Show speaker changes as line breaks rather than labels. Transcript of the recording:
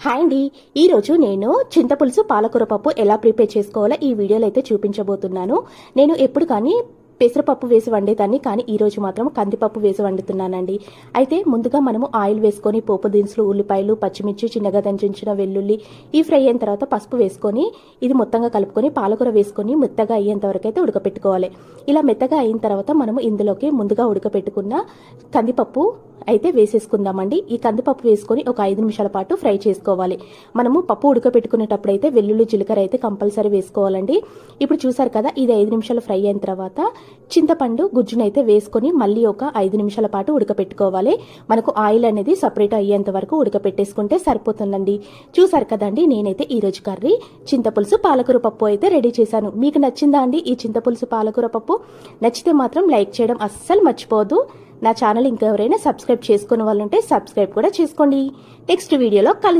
Hi అండి, ఈరోజు నేను చింతపులుసు పాలకూర పప్పు ఎలా ప్రిపేర్ చేసుకోవాలో ఈ వీడియోలో అయితే చూపించబోతున్నాను. నేను ఎప్పుడు కానీ పెసరపప్పు వేసి వండేదాన్ని, కానీ ఈరోజు మాత్రం కందిపప్పు వేసి వండుతున్నానండి. అయితే ముందుగా మనము ఆయిల్ వేసుకొని పోపు దినుసులు, ఉల్లిపాయలు, పచ్చిమిర్చి, చిన్నగా దంచిన వెల్లుల్లి ఈ ఫ్రై అయిన తర్వాత పసుపు వేసుకొని ఇది మొత్తంగా కలుపుకొని పాలకూర వేసుకొని మెత్తగా అయ్యేంత వరకు అయితే ఉడకపెట్టుకోవాలి. ఇలా మెత్తగా అయిన తర్వాత మనము ఇందులోకి ముందుగా ఉడకపెట్టుకున్న కందిపప్పు అయితే వేసేసుకుందామండి. ఈ కందిపప్పు వేసుకొని ఒక 5 నిమిషాల పాటు ఫ్రై చేసుకోవాలి. మనము పప్పు ఉడకపెట్టుకునేటప్పుడు అయితే వెల్లుల్లి, జీలకర్ర అయితే కంపల్సరీ వేసుకోవాలండి. ఇప్పుడు చూసారు కదా, ఇది 5 నిమిషాలు ఫ్రై అయిన తర్వాత చింతపండు గుజ్జునైతే వేసుకొని మళ్ళీ ఒక 5 నిమిషాల పాటు ఉడకపెట్టుకోవాలి. మనకు ఆయిల్ అనేది సపరేట్ అయ్యేంత వరకు ఉడకపెట్టేసుకుంటే సరిపోతుందండి. చూసారు కదండి, నేనైతే ఈరోజు కర్రీ చింతపులుసు పాలకూర పప్పు అయితే రెడీ చేశాను. మీకు నచ్చిందా అండి ఈ చింతపులుసు పాలకూర పప్పు? నచ్చితే మాత్రం లైక్ చేయడం అస్సలు మర్చిపోవద్దు. నా ఛానల్ ఇంకెవరైనా సబ్స్క్రైబ్ చేసుకునే వాళ్ళు ఉంటే సబ్స్క్రైబ్ కూడా చేసుకోండి. నెక్స్ట్ వీడియోలో కలుస్తాను.